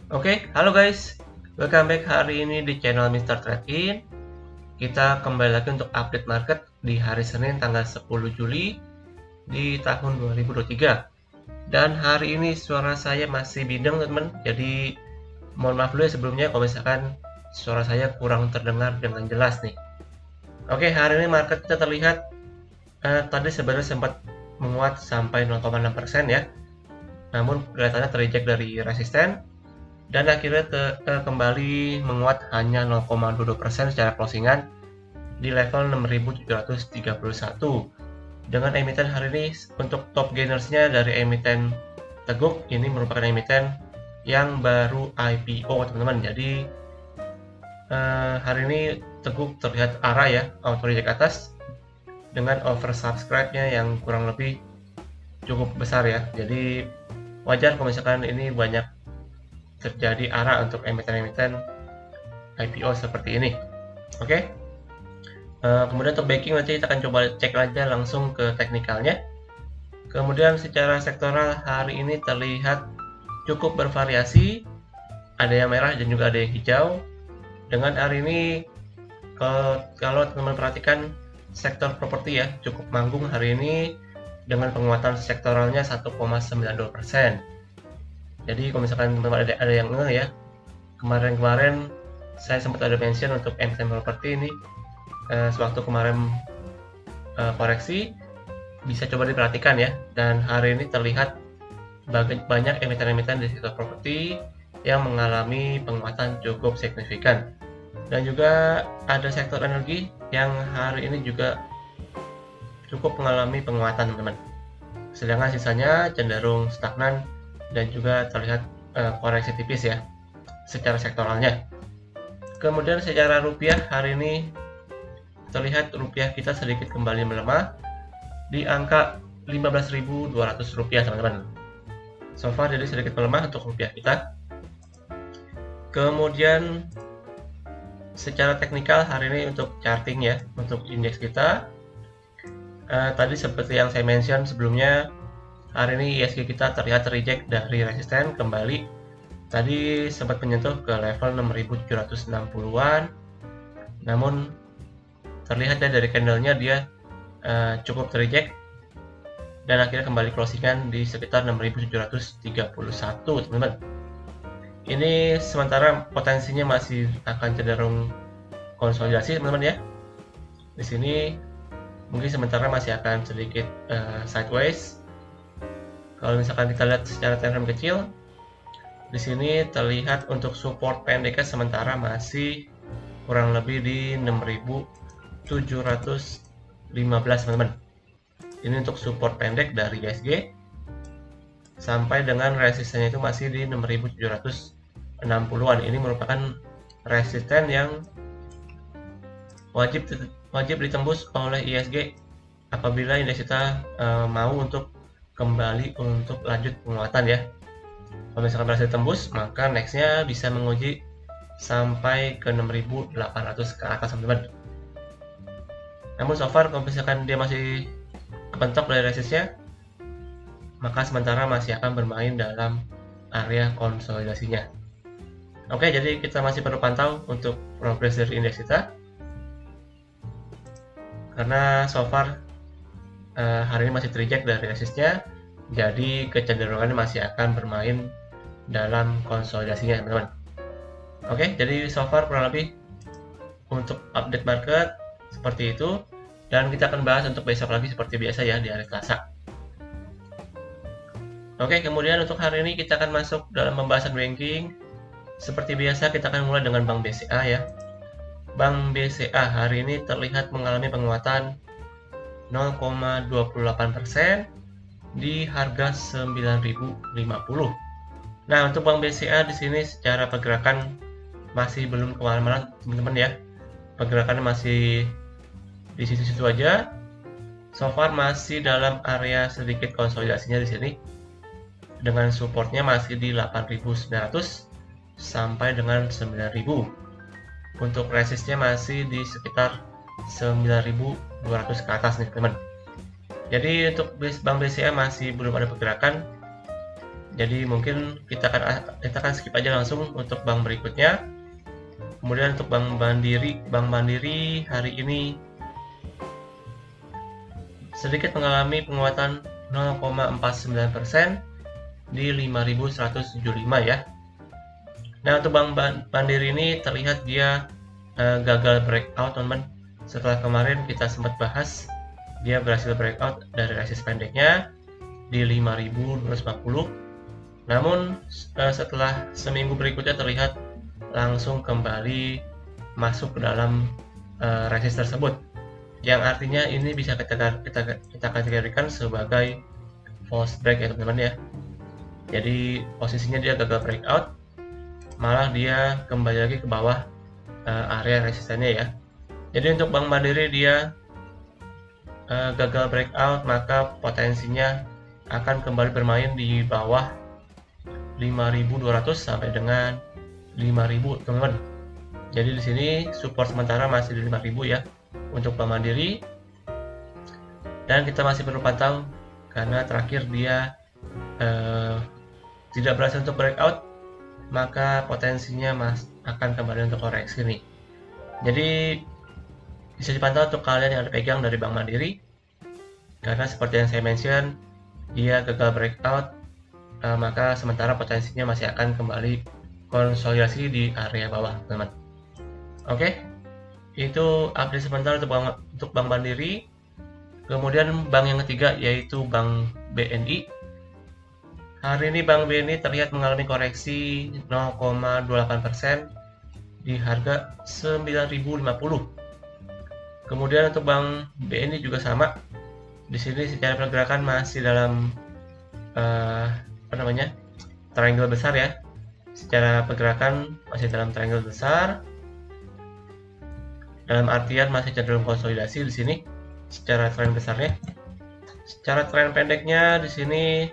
Oke, halo guys. Welcome back hari ini di channel Mr. Trade-in. Kita kembali lagi untuk update market di hari Senin tanggal 10 Juli di tahun 2023. Dan hari ini suara saya masih bideng, teman-teman. Jadi mohon maaf dulu ya sebelumnya kalau misalkan suara saya kurang terdengar dengan jelas nih. Oke, hari ini market kita terlihat tadi sebenarnya sempat menguat sampai 0,6% ya. Namun kelihatannya tereject dari resisten dan akhirnya kembali menguat hanya 0,22% secara closingan di level 6.731 dengan emiten hari ini. Untuk top gainersnya dari emiten Teguk, ini merupakan emiten yang baru IPO teman-teman. Jadi hari ini Teguk terlihat arah ya, auto reject atas dengan oversubscribe-nya yang kurang lebih cukup besar ya. Jadi wajar kalau misalkan ini banyak terjadi arah untuk emiten-emiten IPO seperti ini. Oke. Kemudian untuk backing nanti kita akan coba cek aja langsung ke teknikalnya. Kemudian secara sektoral hari ini terlihat cukup bervariasi. Ada yang merah dan juga ada yang hijau. Dengan hari ini kalau teman-teman perhatikan sektor properti ya cukup manggung hari ini dengan penguatan sektoralnya 1,92%. Jadi kalau misalkan teman-teman ada yang ya, kemarin saya sempat ada mention untuk emiten properti ini sewaktu kemarin koreksi, bisa coba diperhatikan ya. Dan hari ini terlihat banyak emiten-emiten di sektor properti yang mengalami penguatan cukup signifikan. Dan juga ada sektor energi yang hari ini juga cukup mengalami penguatan teman-teman. Sedangkan sisanya cenderung stagnan dan juga terlihat koreksi tipis ya secara sektoralnya. Kemudian secara rupiah hari ini terlihat rupiah kita sedikit kembali melemah di angka 15.200 rupiah teman-teman. So far jadi sedikit melemah untuk rupiah kita. Kemudian secara teknikal hari ini untuk charting ya, untuk indeks kita tadi seperti yang saya mention sebelumnya, hari ini ISG kita terlihat reject dari resisten kembali. Tadi sempat menyentuh ke level 6.760-an. Namun terlihat ya dari candlenya dia cukup tereject dan akhirnya kembali closingan di sekitar 6.731 teman-teman. Ini sementara potensinya masih akan cenderung konsolidasi teman-teman ya. Di sini mungkin sementara masih akan sedikit sideways. Kalau misalkan kita lihat secara time frame kecil, di sini terlihat untuk support pendeknya sementara masih kurang lebih di 6.715 teman-teman. Ini untuk support pendek dari ISG sampai dengan resistennya itu masih di 6.760-an. Ini merupakan resisten yang wajib ditembus oleh ISG apabila indeks kita mau untuk kembali untuk lanjut penguatan ya. Kalau misalkan berhasil tembus, maka nextnya bisa menguji sampai ke 6.800 ke atas teman-teman. Namun so far kalau misalkan dia masih kepentok dari resistnya, maka sementara masih akan bermain dalam area konsolidasinya. Oke, jadi kita masih perlu pantau untuk progres dari indeks kita, karena so far hari ini masih tereject dari resistnya, jadi kecenderungannya masih akan bermain dalam konsolidasinya teman-teman. Oke, jadi so far kurang lebih untuk update market seperti itu, dan kita akan bahas untuk besok lagi seperti biasa ya di hari Selasa. Oke, kemudian untuk hari ini kita akan masuk dalam pembahasan banking. Seperti biasa kita akan mulai dengan Bank BCA ya. Bank BCA hari ini terlihat mengalami penguatan 0,28% di harga 9.050. Nah, untuk Bank BCA di sini secara pergerakan masih belum kemana-mana teman-teman ya. Pergerakannya masih di situ-situ aja. So far masih dalam area sedikit konsolidasinya di sini. Dengan supportnya masih di 8.900 sampai dengan 9.000. Untuk resistnya masih di sekitar 9.200 ke atas nih teman. Jadi untuk Bank BCA masih belum ada pergerakan Jadi mungkin kita akan skip aja langsung untuk bank berikutnya. Kemudian untuk Bank Mandiri hari ini sedikit mengalami penguatan 0,49% di 5.175 ya. Nah, untuk Bank Mandiri ini terlihat dia gagal breakout, teman-teman. Setelah kemarin kita sempat bahas, dia berhasil breakout dari resist pendeknya di 5.250. Namun setelah seminggu berikutnya terlihat langsung kembali masuk ke dalam resist tersebut, yang artinya ini bisa kita kategorikan sebagai false break ya teman-teman ya. Jadi posisinya dia gagal breakout, malah dia kembali lagi ke bawah area resistennya ya. Jadi untuk Bank Mandiri dia gagal breakout, maka potensinya akan kembali bermain di bawah 5.200 sampai dengan 5.000 teman-teman. Jadi di sini support sementara masih di 5.000 ya untuk Bank Mandiri. Dan kita masih perlu pantau karena terakhir dia tidak berhasil untuk breakout, maka potensinya akan kembali untuk koreksi nih. Jadi bisa dipantau untuk kalian yang ada pegang dari Bank Mandiri, karena seperti yang saya mention, dia gagal breakout, maka sementara potensinya masih akan kembali konsolidasi di area bawah teman-teman. Oke, itu update sebentar untuk Bank Mandiri. Kemudian bank yang ketiga yaitu Bank BNI. Hari ini Bank BNI terlihat mengalami koreksi 0,28% di harga 9.050. Kemudian untuk Bank BNI juga sama. Di sini secara pergerakan masih dalam triangle besar ya. Secara pergerakan masih dalam triangle besar. Dalam artian masih cenderung konsolidasi di sini secara tren besarnya. Secara tren pendeknya di sini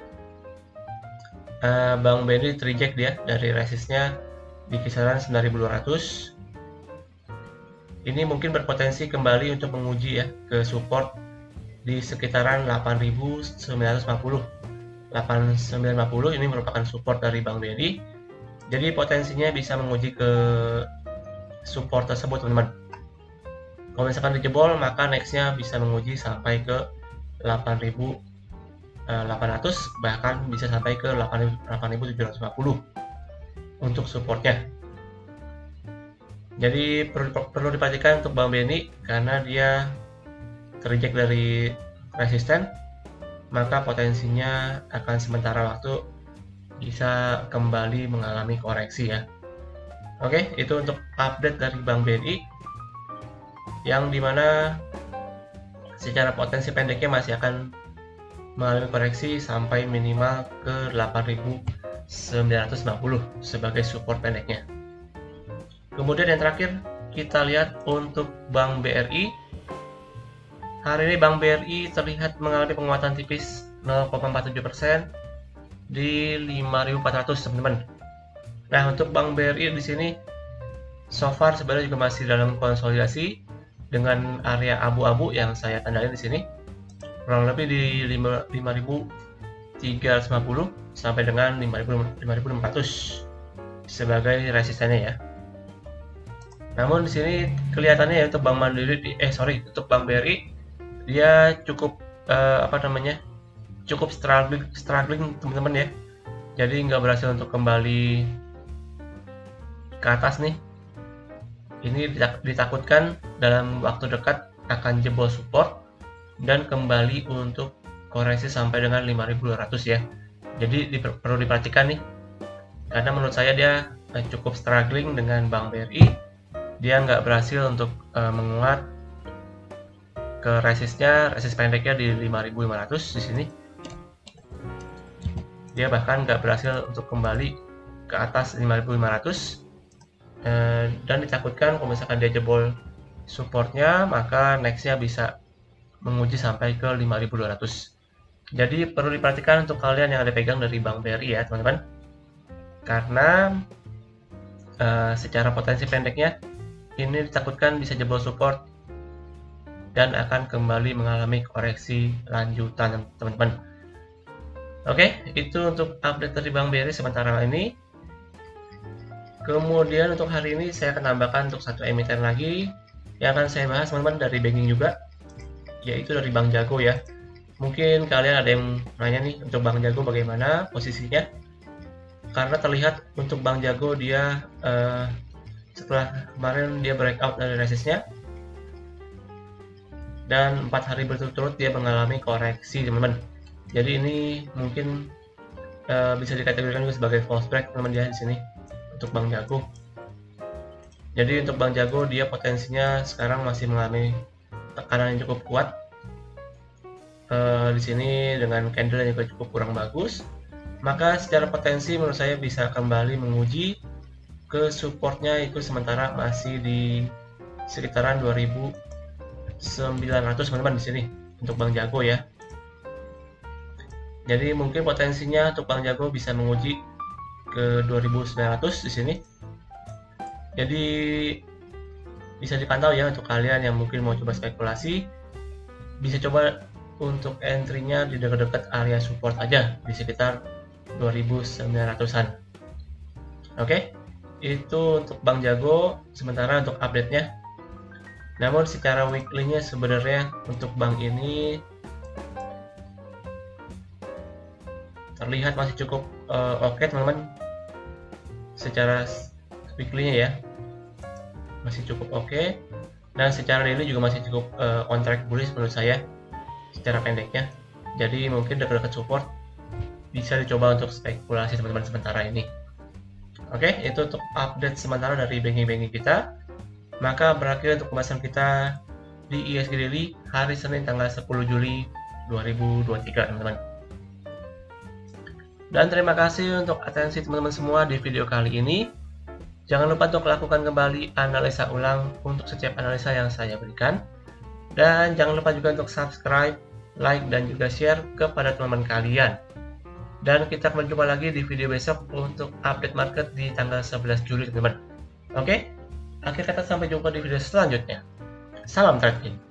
Bank BNI tereject dia dari resistnya di kisaran 9.200. Ini mungkin berpotensi kembali untuk menguji ya ke support di sekitaran 8.950. 8.950 ini merupakan support dari Bank BNI. Jadi potensinya bisa menguji ke support tersebut teman-teman. Kalau misalkan dijebol, maka nextnya bisa menguji sampai ke 8.800, bahkan bisa sampai ke 8.750 untuk supportnya. Jadi perlu diperhatikan untuk Bank BNI karena dia tereject dari resisten, maka potensinya akan sementara waktu bisa kembali mengalami koreksi ya. Oke, itu untuk update dari Bank BNI, yang dimana secara potensi pendeknya masih akan mengalami koreksi sampai minimal ke 8.950 sebagai support pendeknya. Kemudian yang terakhir kita lihat untuk Bank BRI. Hari ini Bank BRI terlihat mengalami penguatan tipis 0,47% di 5.400 teman-teman. Nah, untuk Bank BRI di sini so far sebenarnya juga masih dalam konsolidasi dengan area abu-abu yang saya tandai di sini, kurang lebih di 5.350 sampai dengan 5.600 sebagai resistennya ya. Namun di sini kelihatannya ya untuk Bank Mandiri untuk Bank BRI dia cukup cukup struggling teman-teman ya. Jadi nggak berhasil untuk kembali ke atas nih. Ini ditakutkan dalam waktu dekat akan jebol support dan kembali untuk koreksi sampai dengan 5.200 ya. Jadi perlu diperhatikan nih, karena menurut saya dia cukup struggling dengan Bank BRI. Dia nggak berhasil untuk menguat ke resist pendeknya di 5.500 di sini. Dia bahkan nggak berhasil untuk kembali ke atas 5.500. Dan ditakutkan kalau misalkan dia jebol supportnya, maka nextnya bisa menguji sampai ke 5.200. Jadi perlu diperhatikan untuk kalian yang ada pegang dari Bank BRI ya teman-teman, karena secara potensi pendeknya ini ditakutkan bisa jebol support dan akan kembali mengalami koreksi lanjutan teman-teman. Oke, itu untuk update dari Bank BRI sementara ini. Kemudian untuk hari ini saya akan tambahkan untuk satu emiten lagi yang akan saya bahas teman-teman dari banking juga, yaitu dari Bank Jago ya. Mungkin kalian ada yang nanya nih untuk Bank Jago bagaimana posisinya, karena terlihat untuk Bank Jago dia setelah kemarin dia breakout dari resistnya dan 4 hari berturut-turut dia mengalami koreksi teman-teman. Jadi ini mungkin bisa dikategorikan juga sebagai false break teman-teman ya di sini untuk Bank Jago. Jadi untuk Bank Jago dia potensinya sekarang masih mengalami tekanan yang cukup kuat. Di sini dengan candle yang juga cukup kurang bagus, maka secara potensi menurut saya bisa kembali menguji ke supportnya itu sementara masih di sekitaran 2.900 teman-teman di sini untuk Bank Jago ya. Jadi mungkin potensinya untuk Bank Jago bisa menguji ke 2.900 di sini. Jadi bisa dipantau ya untuk kalian yang mungkin mau coba spekulasi, bisa coba untuk entry-nya di dekat-dekat area support aja di sekitar 2.900-an. Oke, itu untuk Bank Jago sementara untuk update-nya. Namun secara weekly-nya sebenarnya untuk bank ini terlihat masih cukup oke teman-teman. Secara weekly-nya ya masih cukup oke, dan secara daily juga masih cukup on track bullish menurut saya secara pendeknya. Jadi mungkin dekat-dekat support bisa dicoba untuk spekulasi teman-teman sementara ini. Oke, itu untuk update sementara dari banking kita. Maka berakhir untuk pembahasan kita di ISG Daily hari Senin tanggal 10 Juli 2023 teman-teman. Dan terima kasih untuk atensi teman-teman semua di video kali ini. Jangan lupa untuk lakukan kembali analisa ulang untuk setiap analisa yang saya berikan. Dan jangan lupa juga untuk subscribe, like, dan juga share kepada teman-teman kalian. Dan kita akan berjumpa lagi di video besok untuk update market di tanggal 11 Juli teman-teman. Oke, akhir kata sampai jumpa di video selanjutnya. Salam trading.